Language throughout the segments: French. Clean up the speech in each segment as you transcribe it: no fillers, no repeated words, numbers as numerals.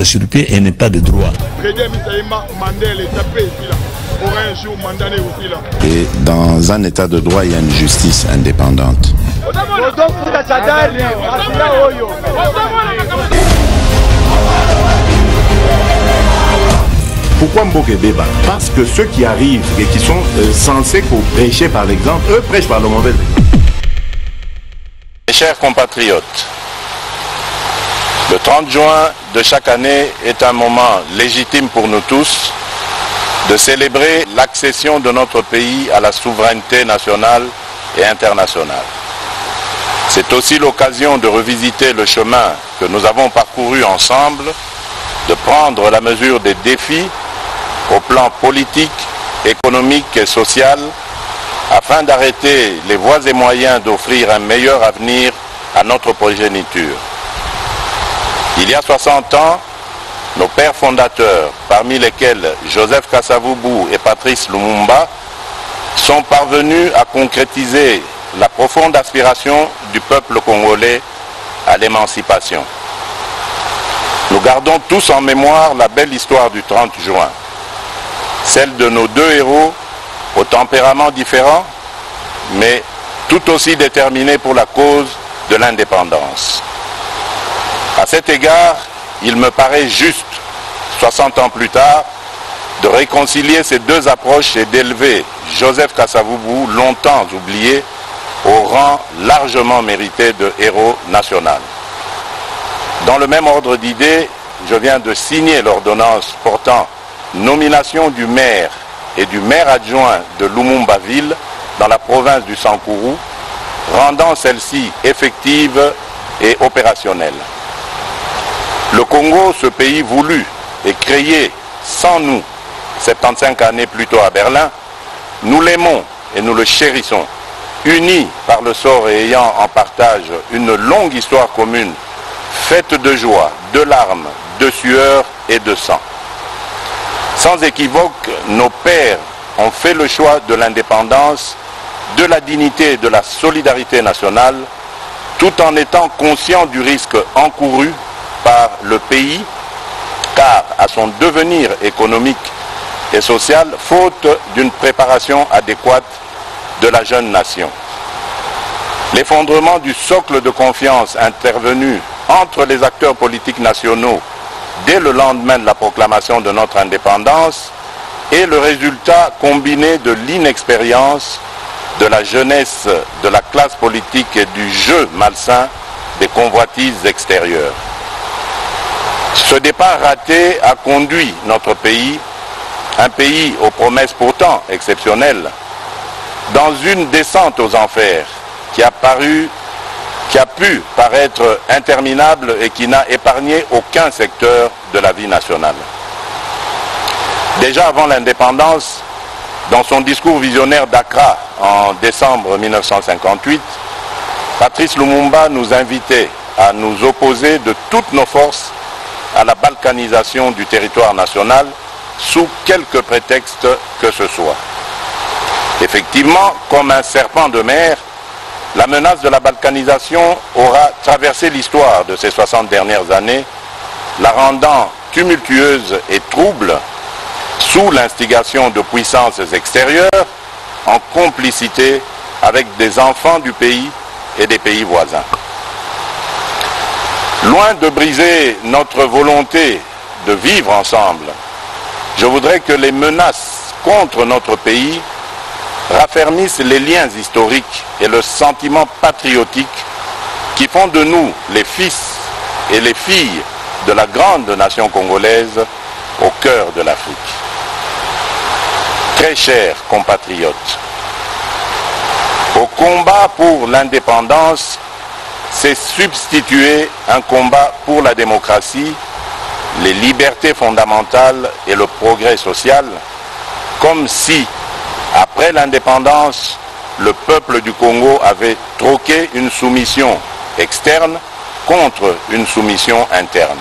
sur pied et n'est pas de droit. Et dans un état de droit, il y a une justice indépendante. Pourquoi Mboké débat? Parce que ceux qui arrivent et qui sont censés prêcher par l'exemple, eux prêchent par le mauvais exemple. Mes chers compatriotes, le 30 juin de chaque année est un moment légitime pour nous tous de célébrer l'accession de notre pays à la souveraineté nationale et internationale. C'est aussi l'occasion de revisiter le chemin que nous avons parcouru ensemble, de prendre la mesure des défis au plan politique, économique et social, afin d'arrêter les voies et moyens d'offrir un meilleur avenir à notre progéniture. Il y a 60 ans, nos pères fondateurs, parmi lesquels Joseph Kasavubu et Patrice Lumumba, sont parvenus à concrétiser la profonde aspiration du peuple congolais à l'émancipation. Nous gardons tous en mémoire la belle histoire du 30 juin, celle de nos deux héros au tempérament différent, mais tout aussi déterminés pour la cause de l'indépendance. À cet égard, il me paraît juste, 60 ans plus tard, de réconcilier ces deux approches et d'élever Joseph Kasavubu, longtemps oublié, au rang largement mérité de héros national. Dans le même ordre d'idées, je viens de signer l'ordonnance portant nomination du maire et du maire adjoint de Lumumba-Ville dans la province du Sankourou, rendant celle-ci effective et opérationnelle. Le Congo, ce pays voulu et créé sans nous, 75 années plus tôt à Berlin, nous l'aimons et nous le chérissons, unis par le sort et ayant en partage une longue histoire commune, faite de joie, de larmes, de sueur et de sang. Sans équivoque, nos pères ont fait le choix de l'indépendance, de la dignité et de la solidarité nationale, tout en étant conscients du risque encouru par le pays, car à son devenir économique et social, faute d'une préparation adéquate de la jeune nation. L'effondrement du socle de confiance intervenu entre les acteurs politiques nationaux dès le lendemain de la proclamation de notre indépendance est le résultat combiné de l'inexpérience, de la jeunesse, de la classe politique et du jeu malsain des convoitises extérieures. Ce départ raté a conduit notre pays, un pays aux promesses pourtant exceptionnelles, dans une descente aux enfers qui a pu paraître interminable et qui n'a épargné aucun secteur de la vie nationale. Déjà avant l'indépendance, dans son discours visionnaire d'Accra en décembre 1958, Patrice Lumumba nous invitait à nous opposer de toutes nos forces à la balkanisation du territoire national sous quelque prétexte que ce soit. Effectivement, comme un serpent de mer, la menace de la balkanisation aura traversé l'histoire de ces 60 dernières années, la rendant tumultueuse et trouble sous l'instigation de puissances extérieures en complicité avec des enfants du pays et des pays voisins. Loin de briser notre volonté de vivre ensemble, je voudrais que les menaces contre notre pays raffermissent les liens historiques et le sentiment patriotique qui font de nous les fils et les filles de la grande nation congolaise au cœur de l'Afrique. Très chers compatriotes, au combat pour l'indépendance s'est substitué un combat pour la démocratie, les libertés fondamentales et le progrès social, comme si, après l'indépendance, le peuple du Congo avait troqué une soumission externe contre une soumission interne.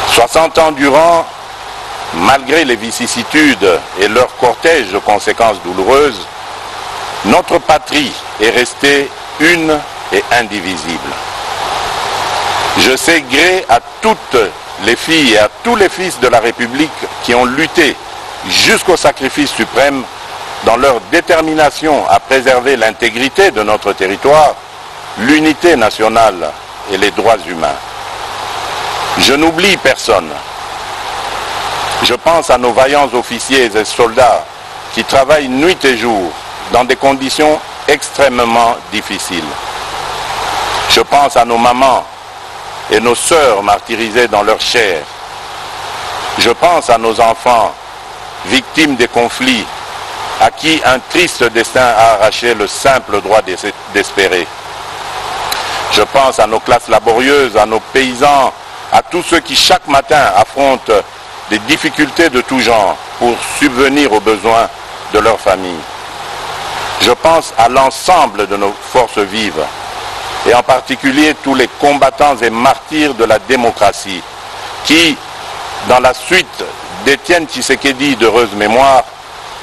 60 ans durant, malgré les vicissitudes et leur cortège de conséquences douloureuses, notre patrie est restée une et indivisible. Je sais gré à toutes les filles et à tous les fils de la République qui ont lutté jusqu'au sacrifice suprême dans leur détermination à préserver l'intégrité de notre territoire, l'unité nationale et les droits humains. Je n'oublie personne. Je pense à nos vaillants officiers et soldats qui travaillent nuit et jour dans des conditions extrêmement difficiles. Je pense à nos mamans et nos sœurs martyrisées dans leur chair. Je pense à nos enfants victimes des conflits à qui un triste destin a arraché le simple droit d'espérer. Je pense à nos classes laborieuses, à nos paysans, à tous ceux qui chaque matin affrontent des difficultés de tout genre pour subvenir aux besoins de leur famille. Je pense à l'ensemble de nos forces vives et en particulier tous les combattants et martyrs de la démocratie qui, dans la suite d'Étienne Tshisekedi d'heureuse mémoire,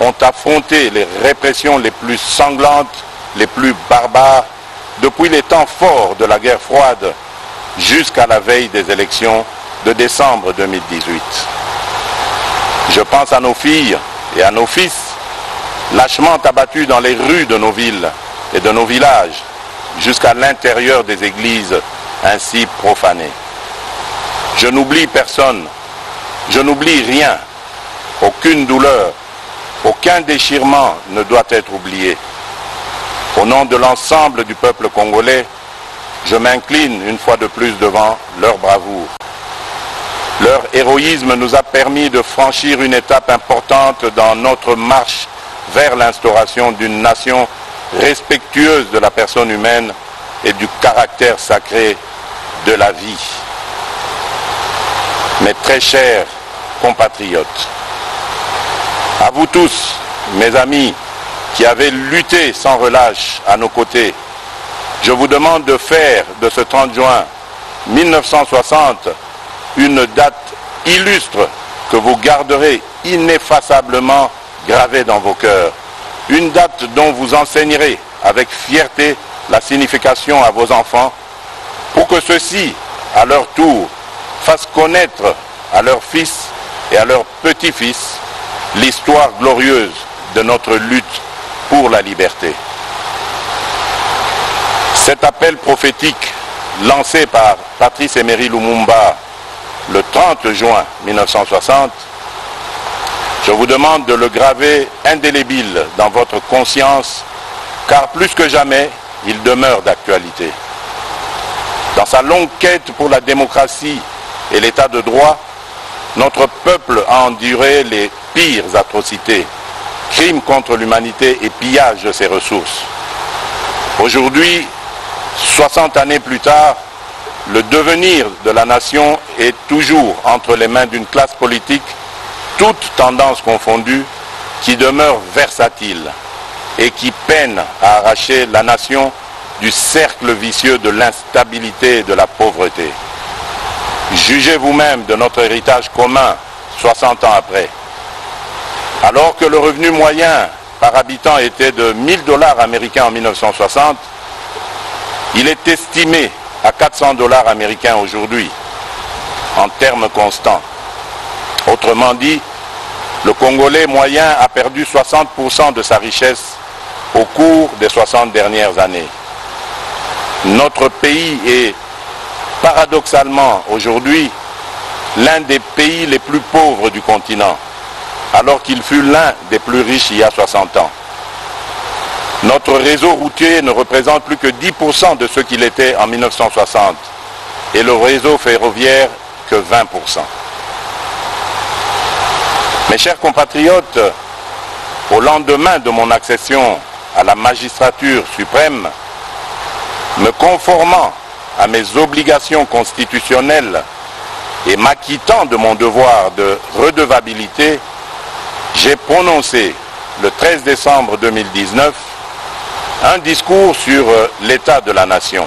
ont affronté les répressions les plus sanglantes, les plus barbares, depuis les temps forts de la guerre froide jusqu'à la veille des élections de décembre 2018. Je pense à nos filles et à nos fils, lâchement abattus dans les rues de nos villes et de nos villages, jusqu'à l'intérieur des églises ainsi profanées. Je n'oublie personne, je n'oublie rien, aucune douleur, aucun déchirement ne doit être oublié. Au nom de l'ensemble du peuple congolais, je m'incline une fois de plus devant leur bravoure. Leur héroïsme nous a permis de franchir une étape importante dans notre marche vers l'instauration d'une nation respectueuse de la personne humaine et du caractère sacré de la vie. Mes très chers compatriotes, à vous tous, mes amis, qui avez lutté sans relâche à nos côtés, je vous demande de faire de ce 30 juin 1960 une date illustre que vous garderez ineffaçablement gravée dans vos cœurs. Une date dont vous enseignerez avec fierté la signification à vos enfants pour que ceux-ci, à leur tour, fassent connaître à leurs fils et à leurs petits-fils l'histoire glorieuse de notre lutte pour la liberté. Cet appel prophétique lancé par Patrice Emery Lumumba le 30 juin 1960, je vous demande de le graver indélébile dans votre conscience, car plus que jamais, il demeure d'actualité. Dans sa longue quête pour la démocratie et l'état de droit, notre peuple a enduré les pires atrocités, crimes contre l'humanité et pillage de ses ressources. Aujourd'hui, 60 années plus tard, le devenir de la nation est toujours entre les mains d'une classe politique, toutes tendances confondues, qui demeure versatile et qui peine à arracher la nation du cercle vicieux de l'instabilité et de la pauvreté. Jugez vous-même de notre héritage commun 60 ans après. Alors que le revenu moyen par habitant était de 1000 $ américains en 1960, il est estimé à 400 $ américains aujourd'hui, en termes constants. Autrement dit, le Congolais moyen a perdu 60% de sa richesse au cours des 60 dernières années. Notre pays est paradoxalement aujourd'hui l'un des pays les plus pauvres du continent, alors qu'il fut l'un des plus riches il y a 60 ans. Notre réseau routier ne représente plus que 10% de ce qu'il était en 1960 et le réseau ferroviaire que 20%. Mes chers compatriotes, au lendemain de mon accession à la magistrature suprême, me conformant à mes obligations constitutionnelles et m'acquittant de mon devoir de redevabilité, j'ai prononcé le 13 décembre 2019 un discours sur l'état de la nation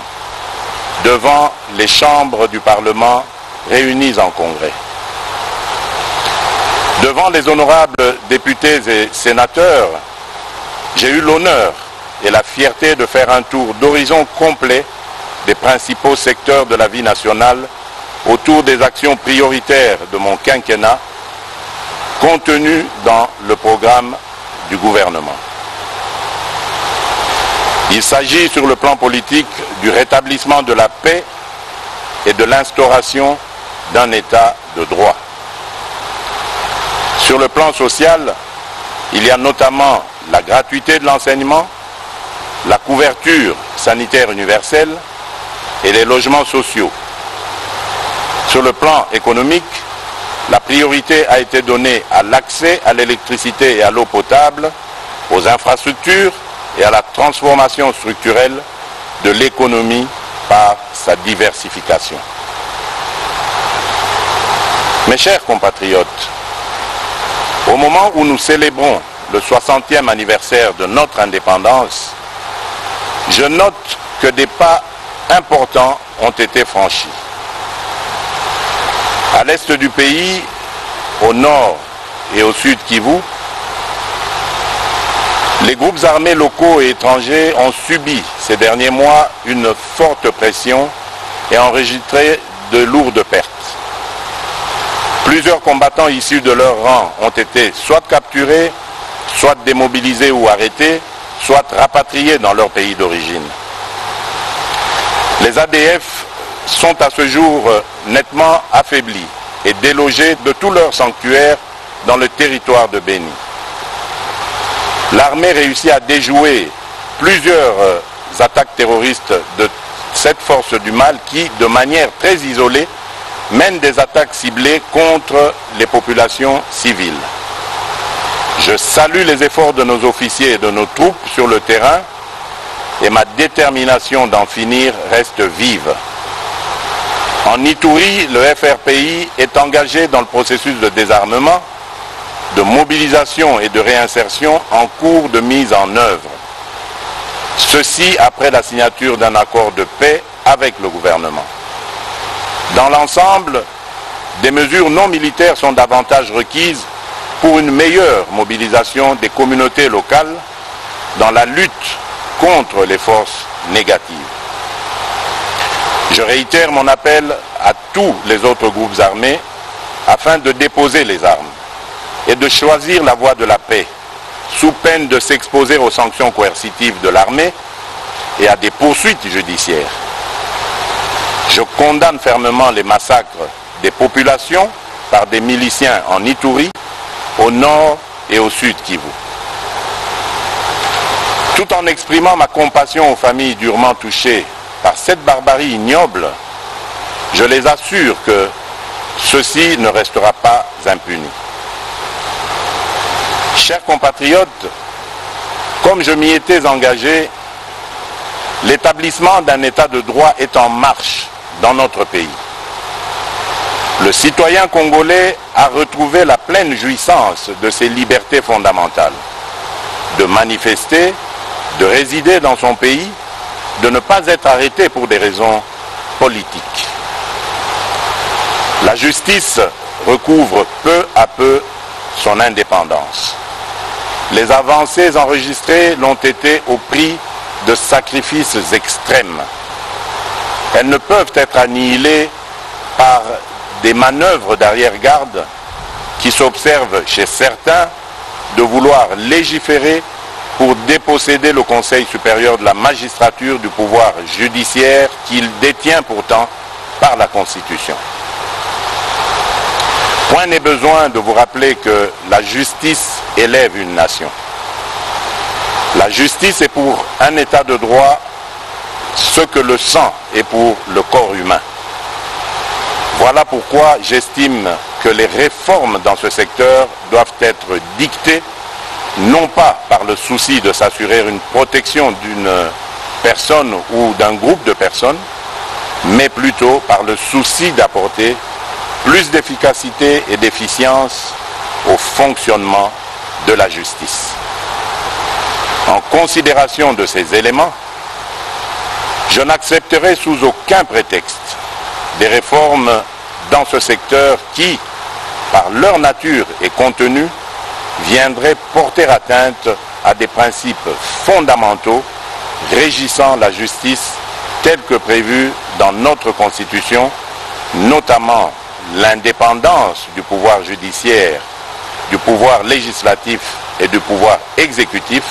devant les chambres du Parlement réunies en congrès. Devant les honorables députés et sénateurs, j'ai eu l'honneur et la fierté de faire un tour d'horizon complet des principaux secteurs de la vie nationale autour des actions prioritaires de mon quinquennat contenues dans le programme du gouvernement. Il s'agit sur le plan politique du rétablissement de la paix et de l'instauration d'un État de droit. Sur le plan social, il y a notamment la gratuité de l'enseignement, la couverture sanitaire universelle et les logements sociaux. Sur le plan économique, la priorité a été donnée à l'accès à l'électricité et à l'eau potable, aux infrastructures et à la transformation structurelle de l'économie par sa diversification. Mes chers compatriotes, au moment où nous célébrons le 60e anniversaire de notre indépendance, je note que des pas importants ont été franchis. À l'est du pays, au nord et au sud Kivu, les groupes armés locaux et étrangers ont subi ces derniers mois une forte pression et enregistré de lourdes pertes. Plusieurs combattants issus de leur rang ont été soit capturés, soit démobilisés ou arrêtés, soit rapatriés dans leur pays d'origine. Les ADF sont à ce jour nettement affaiblis et délogés de tous leurs sanctuaires dans le territoire de Béni. L'armée réussit à déjouer plusieurs attaques terroristes de cette force du mal qui, de manière très isolée, mène des attaques ciblées contre les populations civiles. Je salue les efforts de nos officiers et de nos troupes sur le terrain et ma détermination d'en finir reste vive. En Ituri, le FRPI est engagé dans le processus de désarmement, de mobilisation et de réinsertion en cours de mise en œuvre. Ceci après la signature d'un accord de paix avec le gouvernement. Dans l'ensemble, des mesures non militaires sont davantage requises pour une meilleure mobilisation des communautés locales dans la lutte contre les forces négatives. Je réitère mon appel à tous les autres groupes armés afin de déposer les armes et de choisir la voie de la paix, sous peine de s'exposer aux sanctions coercitives de l'armée et à des poursuites judiciaires. Je condamne fermement les massacres des populations par des miliciens en Ituri, au nord et au sud Kivu. Tout en exprimant ma compassion aux familles durement touchées par cette barbarie ignoble, je les assure que ceci ne restera pas impuni. Chers compatriotes, comme je m'y étais engagé, l'établissement d'un État de droit est en marche dans notre pays. Le citoyen congolais a retrouvé la pleine jouissance de ses libertés fondamentales, de manifester, de résider dans son pays, de ne pas être arrêté pour des raisons politiques. La justice recouvre peu à peu son indépendance. Les avancées enregistrées l'ont été au prix de sacrifices extrêmes. Elles ne peuvent être annihilées par des manœuvres d'arrière-garde qui s'observent chez certains de vouloir légiférer pour déposséder le Conseil supérieur de la magistrature du pouvoir judiciaire qu'il détient pourtant par la Constitution. Point n'est besoin de vous rappeler que la justice élève une nation. La justice est pour un État de droit ce que le sang est pour le corps humain. Voilà pourquoi j'estime que les réformes dans ce secteur doivent être dictées non pas par le souci de s'assurer une protection d'une personne ou d'un groupe de personnes, mais plutôt par le souci d'apporter plus d'efficacité et d'efficience au fonctionnement de la justice. En considération de ces éléments, je n'accepterai sous aucun prétexte des réformes dans ce secteur qui, par leur nature et contenu, viendraient porter atteinte à des principes fondamentaux régissant la justice tels que prévus dans notre Constitution, notamment l'indépendance du pouvoir judiciaire, du pouvoir législatif et du pouvoir exécutif,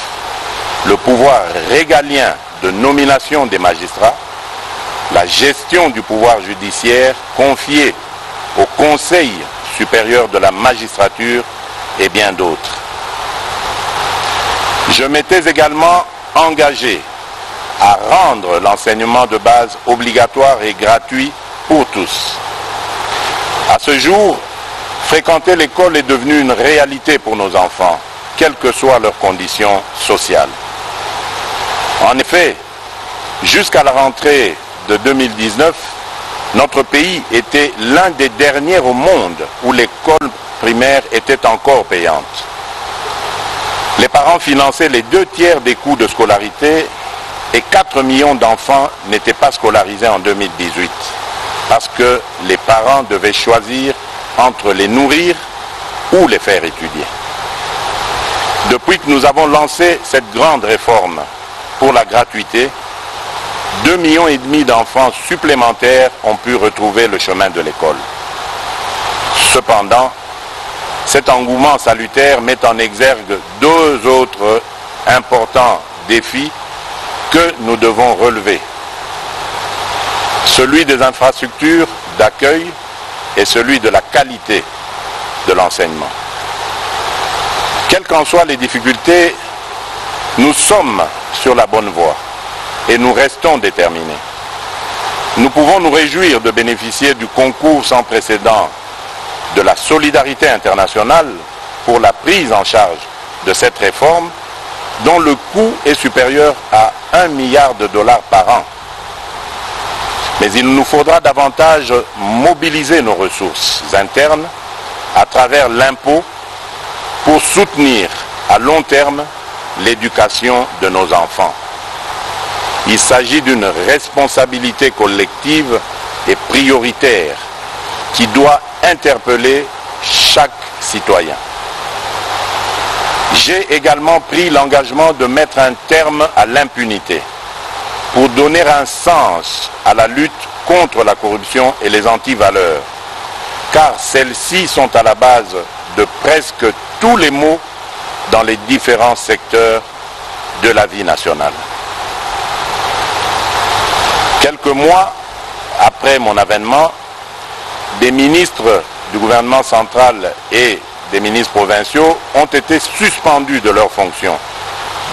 le pouvoir régalien de nomination des magistrats, la gestion du pouvoir judiciaire confiée au Conseil supérieur de la magistrature et bien d'autres. Je m'étais également engagé à rendre l'enseignement de base obligatoire et gratuit pour tous. À ce jour, fréquenter l'école est devenu une réalité pour nos enfants, quelles que soient leurs conditions sociales. En effet, jusqu'à la rentrée de 2019, notre pays était l'un des derniers au monde où l'école primaire était encore payante. Les parents finançaient les 2/3 des coûts de scolarité et 4 millions d'enfants n'étaient pas scolarisés en 2018 parce que les parents devaient choisir entre les nourrir ou les faire étudier. Depuis que nous avons lancé cette grande réforme pour la gratuité, 2,5 millions d'enfants supplémentaires ont pu retrouver le chemin de l'école. Cependant, cet engouement salutaire met en exergue 2 autres importants défis que nous devons relever. Celui des infrastructures d'accueil et celui de la qualité de l'enseignement. Quelles qu'en soient les difficultés, nous sommes sur la bonne voie et nous restons déterminés. Nous pouvons nous réjouir de bénéficier du concours sans précédent de la solidarité internationale pour la prise en charge de cette réforme dont le coût est supérieur à $1 milliard par an. Mais il nous faudra davantage mobiliser nos ressources internes à travers l'impôt pour soutenir à long terme l'éducation de nos enfants. Il s'agit d'une responsabilité collective et prioritaire qui doit interpeller chaque citoyen. J'ai également pris l'engagement de mettre un terme à l'impunité pour donner un sens à la lutte contre la corruption et les antivaleurs, car celles-ci sont à la base de presque tous les maux dans les différents secteurs de la vie nationale. Quelques mois après mon avènement, des ministres du gouvernement central et des ministres provinciaux ont été suspendus de leurs fonctions,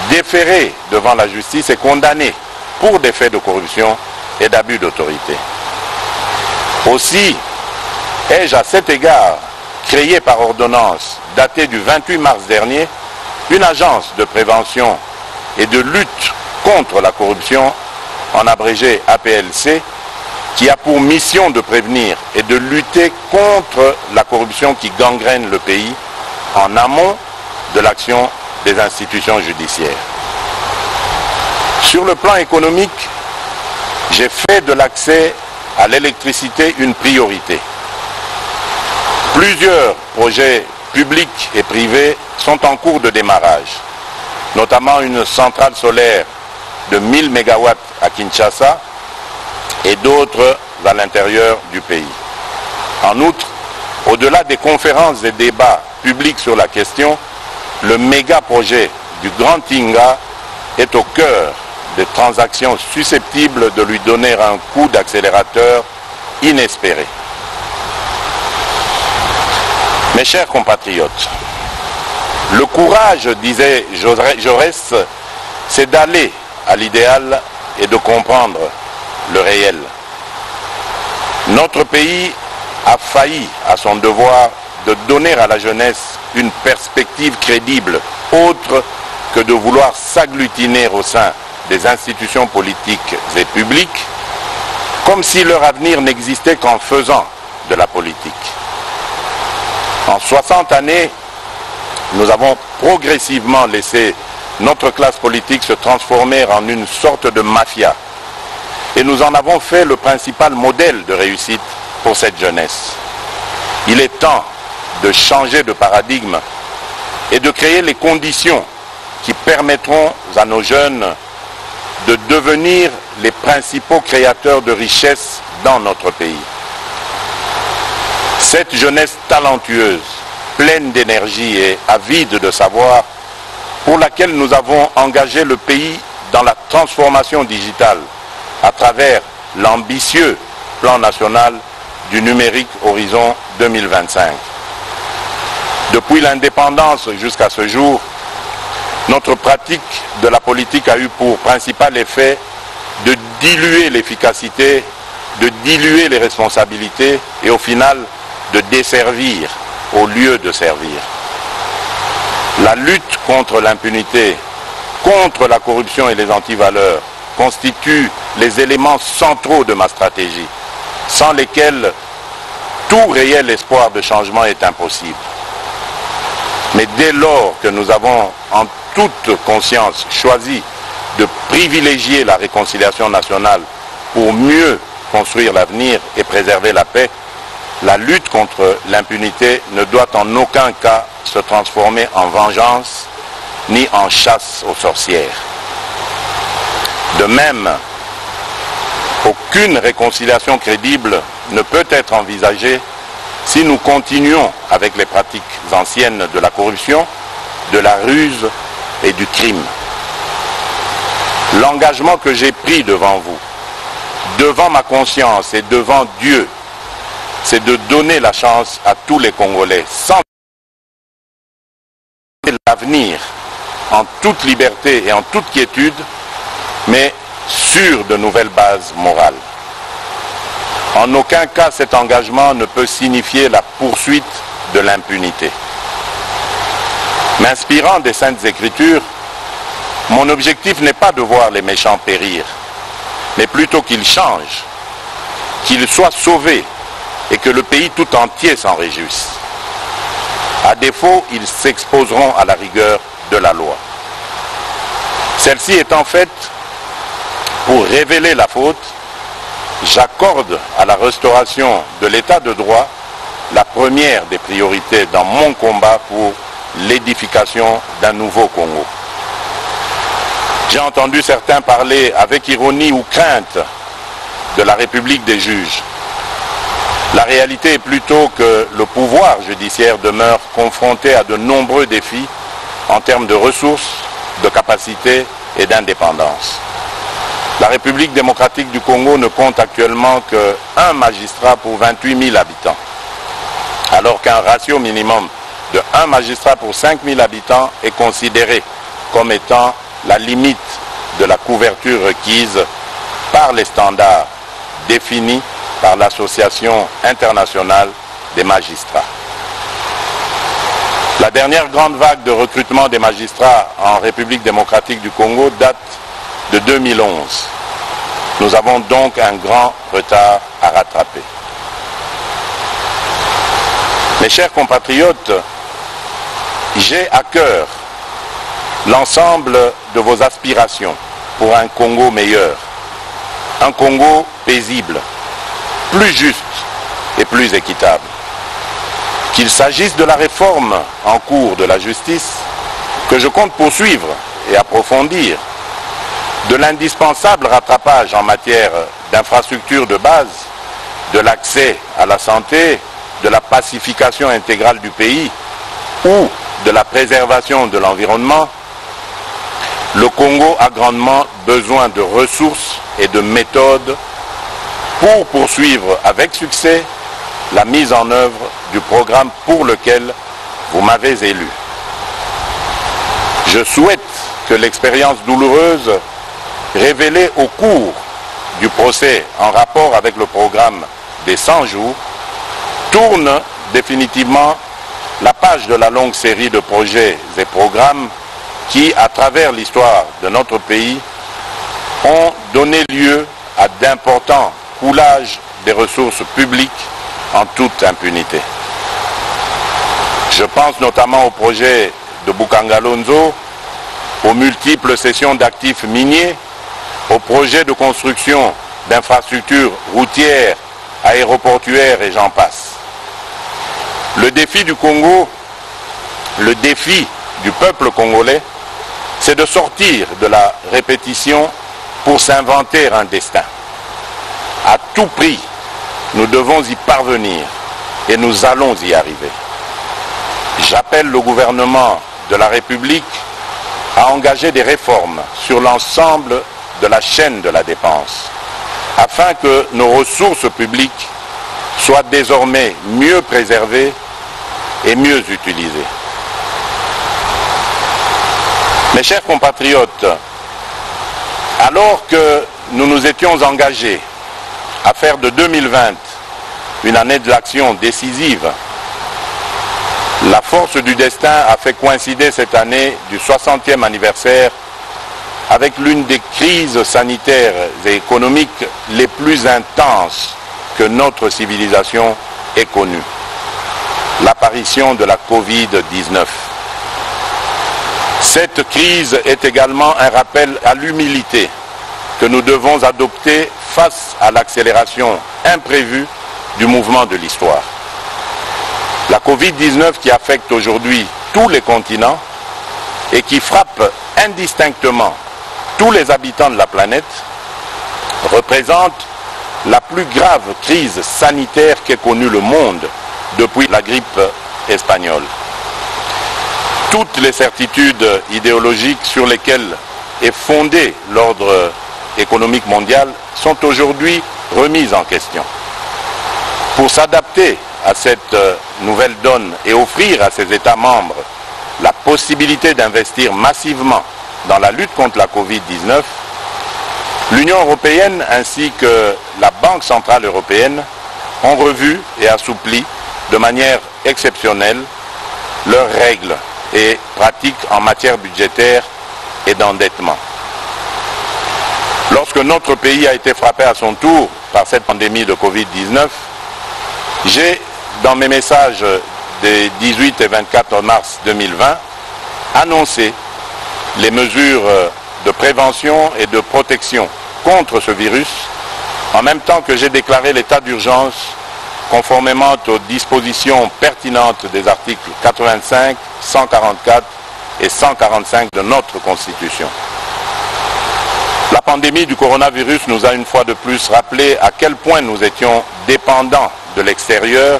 déférés devant la justice et condamnés pour des faits de corruption et d'abus d'autorité. Aussi, ai-je à cet égard créé par ordonnance datée du 28 mars dernier une agence de prévention et de lutte contre la corruption, en abrégé APLC, qui a pour mission de prévenir et de lutter contre la corruption qui gangrène le pays en amont de l'action des institutions judiciaires. Sur le plan économique, j'ai fait de l'accès à l'électricité une priorité. Plusieurs projets publics et privés sont en cours de démarrage, notamment une centrale solaire de 1000 MW à Kinshasa et d'autres à l'intérieur du pays. En outre, au-delà des conférences et débats publics sur la question, le méga projet du Grand Tinga est au cœur des transactions susceptibles de lui donner un coup d'accélérateur inespéré. Mes chers compatriotes, le courage, disait Jaurès, c'est d'aller à l'idéal et de comprendre le réel. Notre pays a failli à son devoir de donner à la jeunesse une perspective crédible, autre que de vouloir s'agglutiner au sein des institutions politiques et publiques, comme si leur avenir n'existait qu'en faisant de la politique. En 60 années, nous avons progressivement laissé notre classe politique se transformer en une sorte de mafia. Et nous en avons fait le principal modèle de réussite pour cette jeunesse. Il est temps de changer de paradigme et de créer les conditions qui permettront à nos jeunes de devenir les principaux créateurs de richesses dans notre pays. Cette jeunesse talentueuse, pleine d'énergie et avide de savoir, pour laquelle nous avons engagé le pays dans la transformation digitale à travers l'ambitieux plan national du numérique Horizon 2025. Depuis l'indépendance jusqu'à ce jour, notre pratique de la politique a eu pour principal effet de diluer l'efficacité, de diluer les responsabilités et au final de desservir au lieu de servir. La lutte contre l'impunité, contre la corruption et les antivaleurs constituent les éléments centraux de ma stratégie, sans lesquels tout réel espoir de changement est impossible. Mais dès lors que nous avons en toute conscience choisi de privilégier la réconciliation nationale pour mieux construire l'avenir et préserver la paix, la lutte contre l'impunité ne doit en aucun cas se transformer en vengeance ni en chasse aux sorcières. De même, aucune réconciliation crédible ne peut être envisagée si nous continuons avec les pratiques anciennes de la corruption, de la ruse et du crime. L'engagement que j'ai pris devant vous, devant ma conscience et devant Dieu, c'est de donner la chance à tous les Congolais, sans l'avenir, en toute liberté et en toute quiétude, mais sur de nouvelles bases morales. En aucun cas, cet engagement ne peut signifier la poursuite de l'impunité. M'inspirant des Saintes Écritures, mon objectif n'est pas de voir les méchants périr, mais plutôt qu'ils changent, qu'ils soient sauvés et que le pays tout entier s'en réjouisse. À défaut, ils s'exposeront à la rigueur de la loi. Celle-ci étant faite pour révéler la faute, j'accorde à la restauration de l'état de droit la première des priorités dans mon combat pour l'édification d'un nouveau Congo. J'ai entendu certains parler avec ironie ou crainte de la République des juges. La réalité est plutôt que le pouvoir judiciaire demeure confronté à de nombreux défis en termes de ressources, de capacités et d'indépendance. La République démocratique du Congo ne compte actuellement qu'un magistrat pour 28 000 habitants, alors qu'un ratio minimum de 1 magistrat pour 5 000 habitants est considéré comme étant la limite de la couverture requise par les standards définis par l'Association internationale des magistrats. La dernière grande vague de recrutement des magistrats en République démocratique du Congo date de 2011. Nous avons donc un grand retard à rattraper. Mes chers compatriotes, j'ai à cœur l'ensemble de vos aspirations pour un Congo meilleur, un Congo paisible, plus juste et plus équitable. Qu'il s'agisse de la réforme en cours de la justice, que je compte poursuivre et approfondir, de l'indispensable rattrapage en matière d'infrastructures de base, de l'accès à la santé, de la pacification intégrale du pays ou de la préservation de l'environnement, le Congo a grandement besoin de ressources et de méthodes pour poursuivre avec succès la mise en œuvre du programme pour lequel vous m'avez élu. Je souhaite que l'expérience douloureuse révélée au cours du procès en rapport avec le programme des 100 jours tourne définitivement la page de la longue série de projets et programmes qui, à travers l'histoire de notre pays, ont donné lieu à d'importants coulages des ressources publiques en toute impunité. Je pense notamment au projet de Bukangalonzo, aux multiples cessions d'actifs miniers, aux projets de construction d'infrastructures routières, aéroportuaires et j'en passe. Le défi du Congo, le défi du peuple congolais, c'est de sortir de la répétition pour s'inventer un destin. À tout prix, nous devons y parvenir et nous allons y arriver. J'appelle le gouvernement de la République à engager des réformes sur l'ensemble de la chaîne de la dépense, afin que nos ressources publiques soient désormais mieux préservées et mieux utilisées. Mes chers compatriotes, alors que nous nous étions engagés à faire de 2020 une année de l'action décisive, la force du destin a fait coïncider cette année du 60e anniversaire avec l'une des crises sanitaires et économiques les plus intenses que notre civilisation ait connues, l'apparition de la Covid-19. Cette crise est également un rappel à l'humilité que nous devons adopter face à l'accélération imprévue du mouvement de l'histoire. La Covid-19 qui affecte aujourd'hui tous les continents et qui frappe indistinctement tous les habitants de la planète représente la plus grave crise sanitaire qu'ait connue le monde depuis la grippe espagnole. Toutes les certitudes idéologiques sur lesquelles est fondé l'ordre économique mondial sont aujourd'hui remises en question. Pour s'adapter à cette nouvelle donne et offrir à ses États membres la possibilité d'investir massivement dans la lutte contre la Covid-19, l'Union européenne ainsi que la Banque centrale européenne ont revu et assoupli de manière exceptionnelle leurs règles et pratiques en matière budgétaire et d'endettement. Lorsque notre pays a été frappé à son tour par cette pandémie de Covid-19, j'ai, dans mes messages des 18 et 24 mars 2020, annoncé les mesures de prévention et de protection contre ce virus, en même temps que j'ai déclaré l'état d'urgence conformément aux dispositions pertinentes des articles 85, 144 et 145 de notre Constitution. La pandémie du coronavirus nous a une fois de plus rappelé à quel point nous étions dépendants de l'extérieur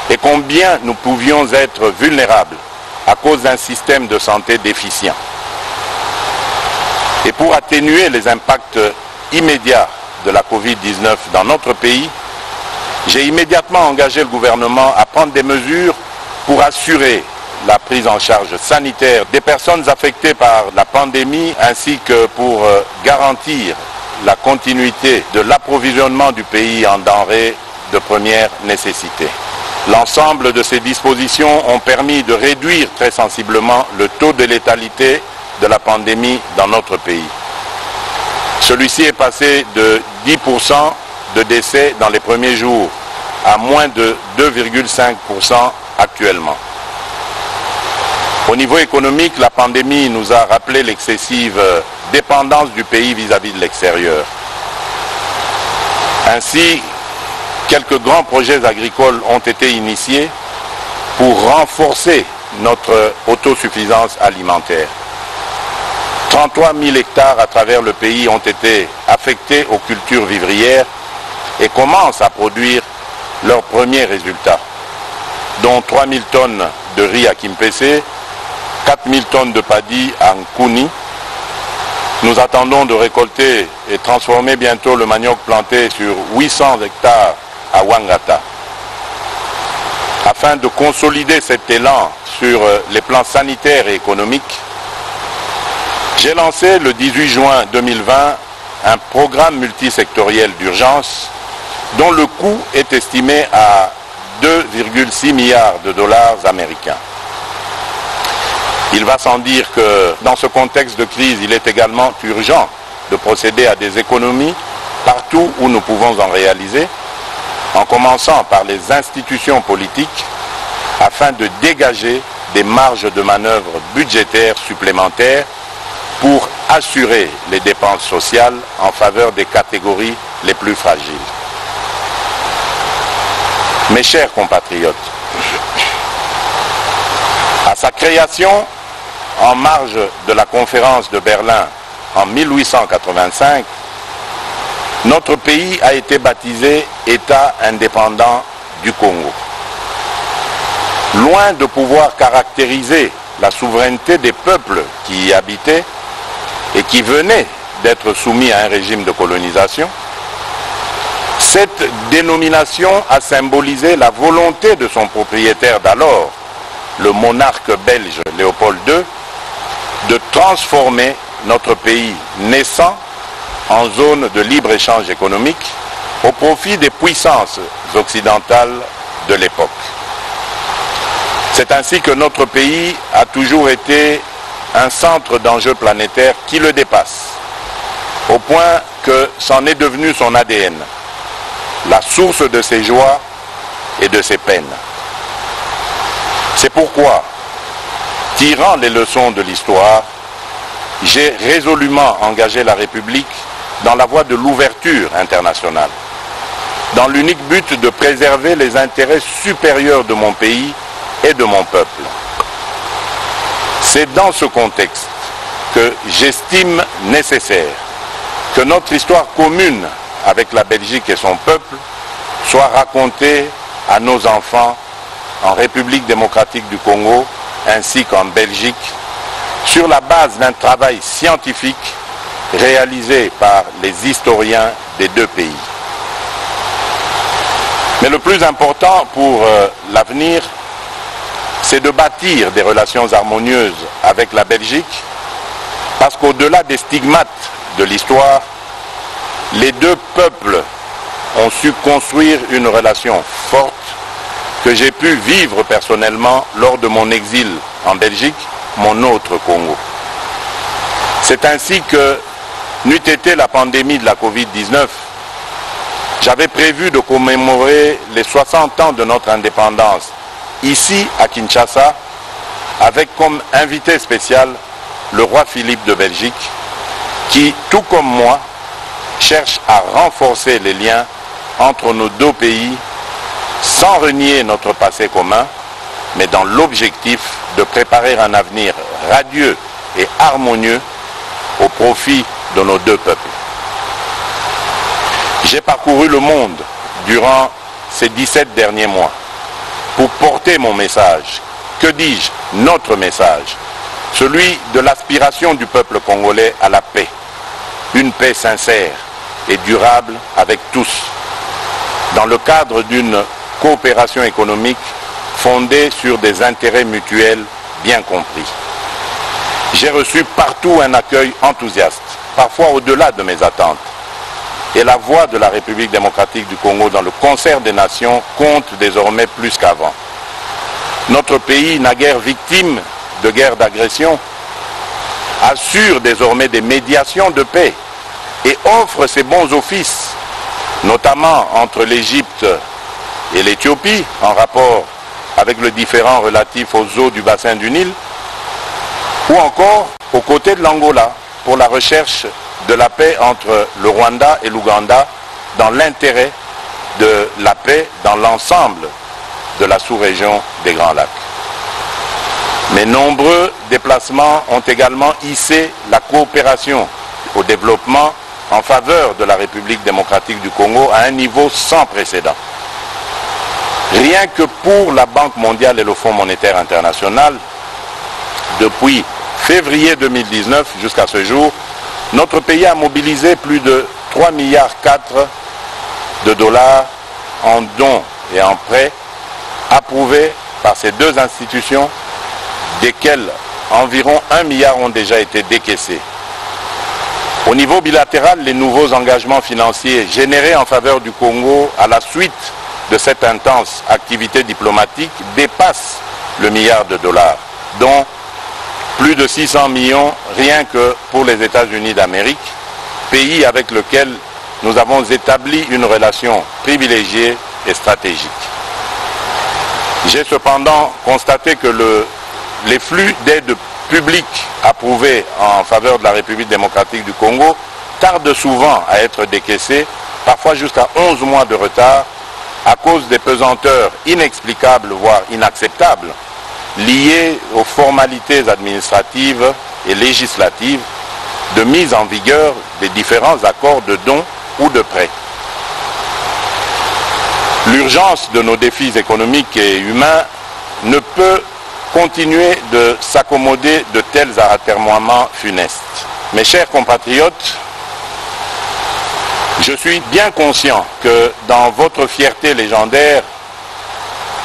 et combien nous pouvions être vulnérables à cause d'un système de santé déficient. Et pour atténuer les impacts immédiats de la Covid-19 dans notre pays, j'ai immédiatement engagé le gouvernement à prendre des mesures pour assurer la prise en charge sanitaire des personnes affectées par la pandémie ainsi que pour garantir la continuité de l'approvisionnement du pays en denrées de première nécessité. L'ensemble de ces dispositions ont permis de réduire très sensiblement le taux de létalité de la pandémie dans notre pays. Celui-ci est passé de 10% de décès dans les premiers jours à moins de 2,5% actuellement. Au niveau économique, la pandémie nous a rappelé l'excessive dépendance du pays vis-à-vis de l'extérieur. Ainsi, quelques grands projets agricoles ont été initiés pour renforcer notre autosuffisance alimentaire. 33 000 hectares à travers le pays ont été affectés aux cultures vivrières et commencent à produire leurs premiers résultats, dont 3 000 tonnes de riz à Kimpese, 4 000 tonnes de paddy à Nkuni. Nous attendons de récolter et transformer bientôt le manioc planté sur 800 hectares à Wangata. Afin de consolider cet élan sur les plans sanitaires et économiques, j'ai lancé le 18 juin 2020 un programme multisectoriel d'urgence dont le coût est estimé à 2,6 milliards de dollars américains. Il va sans dire que dans ce contexte de crise, il est également urgent de procéder à des économies partout où nous pouvons en réaliser, en commençant par les institutions politiques afin de dégager des marges de manœuvre budgétaires supplémentaires pour assurer les dépenses sociales en faveur des catégories les plus fragiles. Mes chers compatriotes, à sa création, en marge de la conférence de Berlin en 1885, notre pays a été baptisé État indépendant du Congo. Loin de pouvoir caractériser la souveraineté des peuples qui y habitaient et qui venaient d'être soumis à un régime de colonisation, cette dénomination a symbolisé la volonté de son propriétaire d'alors, le monarque belge Léopold II, de transformer notre pays naissant en zone de libre-échange économique au profit des puissances occidentales de l'époque. C'est ainsi que notre pays a toujours été un centre d'enjeux planétaires qui le dépasse, au point que c'en est devenu son ADN, la source de ses joies et de ses peines. C'est pourquoi, tirant les leçons de l'histoire, j'ai résolument engagé la République dans la voie de l'ouverture internationale, dans l'unique but de préserver les intérêts supérieurs de mon pays et de mon peuple. C'est dans ce contexte que j'estime nécessaire que notre histoire commune avec la Belgique et son peuple soit racontée à nos enfants en République démocratique du Congo ainsi qu'en Belgique sur la base d'un travail scientifique réalisé par les historiens des deux pays. Mais le plus important pour l'avenir, c'est de bâtir des relations harmonieuses avec la Belgique, parce qu'au-delà des stigmates de l'histoire, les deux peuples ont su construire une relation forte que j'ai pu vivre personnellement lors de mon exil en Belgique, mon autre Congo. C'est ainsi que, n'eût été la pandémie de la Covid-19, j'avais prévu de commémorer les 60 ans de notre indépendance ici à Kinshasa, avec comme invité spécial le roi Philippe de Belgique, qui, tout comme moi, cherche à renforcer les liens entre nos deux pays sans renier notre passé commun, mais dans l'objectif de préparer un avenir radieux et harmonieux au profit de nos deux peuples. J'ai parcouru le monde durant ces 17 derniers mois pour porter mon message, que dis-je, notre message, celui de l'aspiration du peuple congolais à la paix, une paix sincère et durable avec tous, dans le cadre d'une coopération économique fondée sur des intérêts mutuels bien compris. J'ai reçu partout un accueil enthousiaste, parfois au-delà de mes attentes. Et la voix de la République démocratique du Congo dans le concert des nations compte désormais plus qu'avant. Notre pays, naguère victime de guerres d'agression, assure désormais des médiations de paix et offre ses bons offices, notamment entre l'Égypte et l'Éthiopie, en rapport avec le différend relatif aux eaux du bassin du Nil, ou encore aux côtés de l'Angola pour la recherche de la paix entre le Rwanda et l'Ouganda dans l'intérêt de la paix dans l'ensemble de la sous-région des Grands Lacs. Mais nombreux déplacements ont également hissé la coopération au développement en faveur de la République démocratique du Congo à un niveau sans précédent. Rien que pour la Banque mondiale et le Fonds monétaire international, depuis février 2019 jusqu'à ce jour, notre pays a mobilisé plus de 3,4 milliards de dollars en dons et en prêts approuvés par ces deux institutions, desquels environ 1 milliard ont déjà été décaissés. Au niveau bilatéral, les nouveaux engagements financiers générés en faveur du Congo à la suite de cette intense activité diplomatique dépassent le milliard de dollars, dont plus de 600 millions rien que pour les États-Unis d'Amérique, pays avec lequel nous avons établi une relation privilégiée et stratégique. J'ai cependant constaté que les flux d'aide publique approuvés en faveur de la République démocratique du Congo tardent souvent à être décaissés, parfois jusqu'à 11 mois de retard, à cause des pesanteurs inexplicables, voire inacceptables, liées aux formalités administratives et législatives, de mise en vigueur des différents accords de dons ou de prêts. L'urgence de nos défis économiques et humains ne peut continuer de s'accommoder de tels atermoiements funestes. Mes chers compatriotes, je suis bien conscient que dans votre fierté légendaire,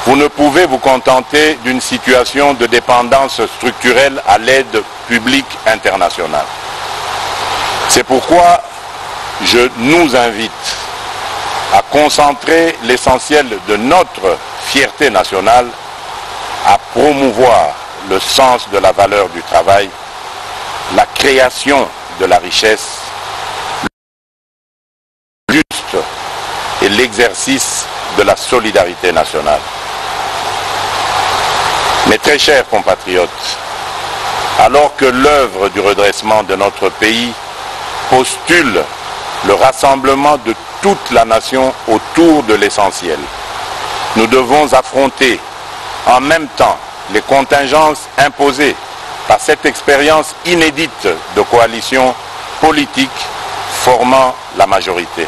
vous ne pouvez vous contenter d'une situation de dépendance structurelle à l'aide publique internationale. C'est pourquoi je nous invite à concentrer l'essentiel de notre fierté nationale à promouvoir le sens de la valeur du travail, la création de la richesse, le juste et l'exercice de la solidarité nationale. Mes très chers compatriotes, alors que l'œuvre du redressement de notre pays postule le rassemblement de toute la nation autour de l'essentiel, nous devons affronter en même temps les contingences imposées par cette expérience inédite de coalition politique formant la majorité.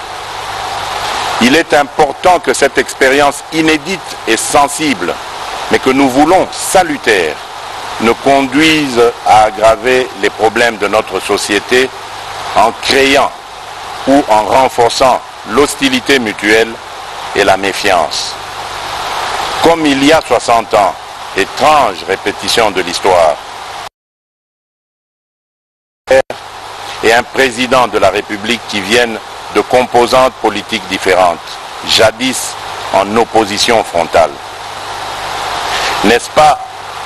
Il est important que cette expérience inédite et sensible, mais que nous voulons salutaire, ne conduise à aggraver les problèmes de notre société en créant ou en renforçant l'hostilité mutuelle et la méfiance. Comme il y a 60 ans, étrange répétition de l'histoire, et un président de la République qui viennent de composantes politiques différentes, jadis en opposition frontale. N'est-ce pas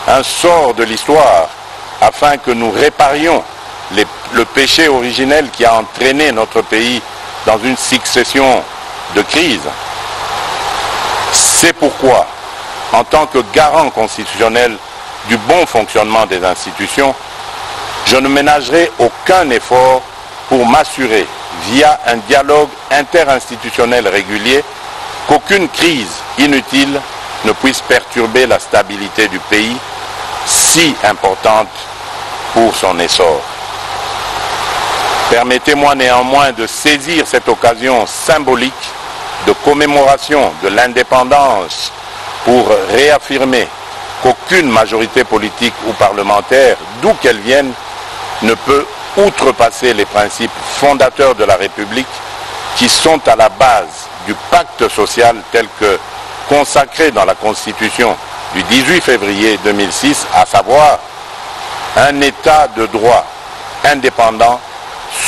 un sort de l'histoire afin que nous réparions le péché originel qui a entraîné notre pays dans une succession de crises? C'est pourquoi, en tant que garant constitutionnel du bon fonctionnement des institutions, je ne ménagerai aucun effort pour m'assurer, via un dialogue interinstitutionnel régulier, qu'aucune crise inutile ne puisse perturber la stabilité du pays, si importante pour son essor. Permettez-moi néanmoins de saisir cette occasion symbolique de commémoration de l'indépendance pour réaffirmer qu'aucune majorité politique ou parlementaire, d'où qu'elle vienne, ne peut outrepasser les principes fondateurs de la République qui sont à la base du pacte social tel que consacré dans la Constitution du 18 février 2006, à savoir un État de droit indépendant,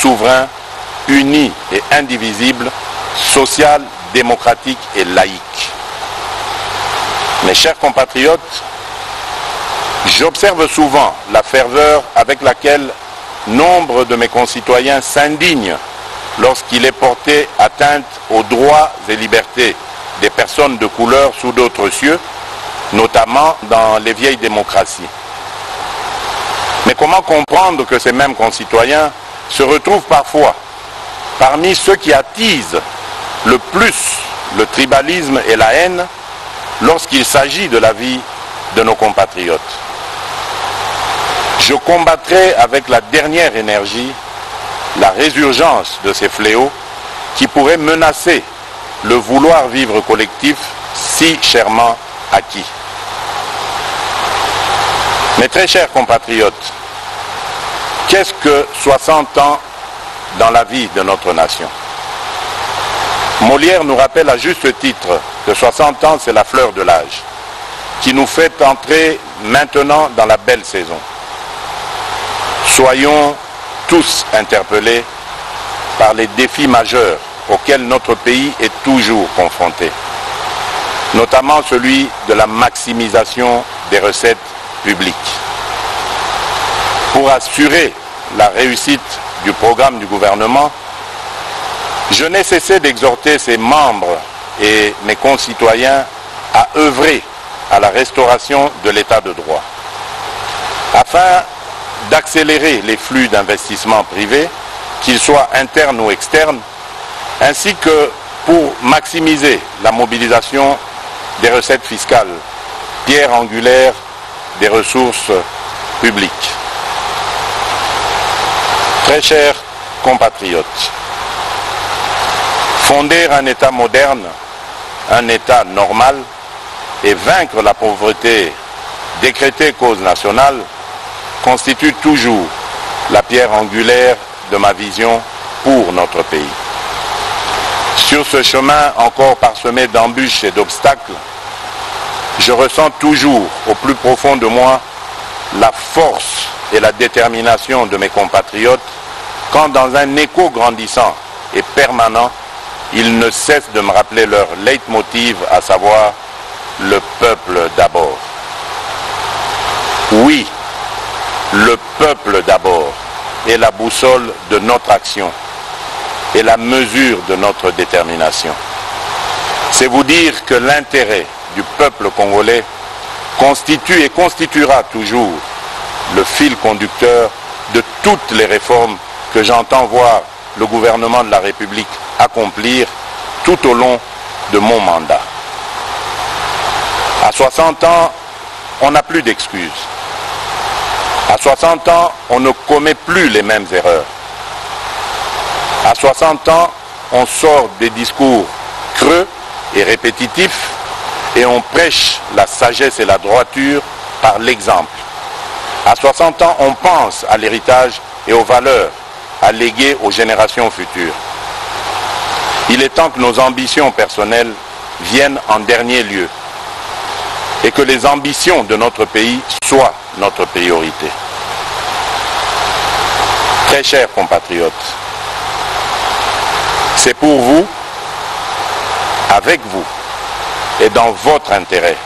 souverain, uni et indivisible, social, démocratique et laïque. Mes chers compatriotes, j'observe souvent la ferveur avec laquelle nombre de mes concitoyens s'indignent lorsqu'il est porté atteinte aux droits et libertés des personnes de couleur sous d'autres cieux, notamment dans les vieilles démocraties. Mais comment comprendre que ces mêmes concitoyens se retrouvent parfois parmi ceux qui attisent le plus le tribalisme et la haine lorsqu'il s'agit de la vie de nos compatriotes? Je combattrai avec la dernière énergie la résurgence de ces fléaux qui pourraient menacer le vouloir vivre collectif si chèrement acquis. Mes très chers compatriotes, qu'est-ce que 60 ans dans la vie de notre nation? Molière nous rappelle à juste titre que 60 ans, c'est la fleur de l'âge, qui nous fait entrer maintenant dans la belle saison. Soyons tous interpellés par les défis majeurs auxquels notre pays est toujours confronté, notamment celui de la maximisation des recettes publiques. Pour assurer la réussite du programme du gouvernement, je n'ai cessé d'exhorter ses membres et mes concitoyens à œuvrer à la restauration de l'état de droit, afin d'accélérer les flux d'investissement privés, qu'ils soient internes ou externes, ainsi que pour maximiser la mobilisation des recettes fiscales, pierre angulaire des ressources publiques. Très chers compatriotes, fonder un État moderne, un État normal et vaincre la pauvreté, décréter cause nationale, constitue toujours la pierre angulaire de ma vision pour notre pays. Sur ce chemin encore parsemé d'embûches et d'obstacles, je ressens toujours au plus profond de moi la force et la détermination de mes compatriotes quand dans un écho grandissant et permanent, ils ne cessent de me rappeler leur leitmotiv, à savoir le peuple d'abord. Oui, le peuple d'abord est la boussole de notre action et la mesure de notre détermination. C'est vous dire que l'intérêt du peuple congolais constitue et constituera toujours le fil conducteur de toutes les réformes que j'entends voir le gouvernement de la République accomplir tout au long de mon mandat. À 60 ans, on n'a plus d'excuses. À 60 ans, on ne commet plus les mêmes erreurs. À 60 ans, on sort des discours creux et répétitifs et on prêche la sagesse et la droiture par l'exemple. À 60 ans, on pense à l'héritage et aux valeurs à léguer aux générations futures. Il est temps que nos ambitions personnelles viennent en dernier lieu et que les ambitions de notre pays soient notre priorité. Très chers compatriotes, c'est pour vous, avec vous et dans votre intérêt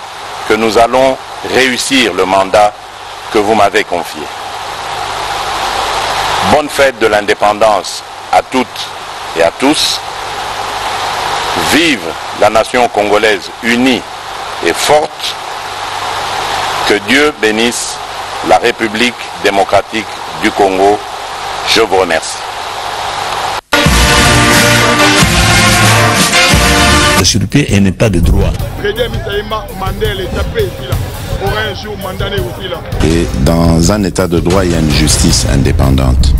que nous allons réussir le mandat que vous m'avez confié. Bonne fête de l'indépendance à toutes et à tous. Vive la nation congolaise unie et forte. Que Dieu bénisse la République démocratique du Congo. Je vous remercie. La sûreté n'est pas de droit. Et dans un État de droit, il y a une justice indépendante.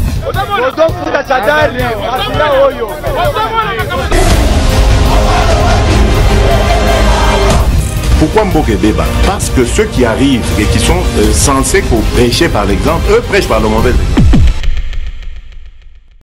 Pourquoi Mboké débat? Parce que ceux qui arrivent et qui sont censés prêcher par l'exemple, eux prêchent par le mauvais exemple.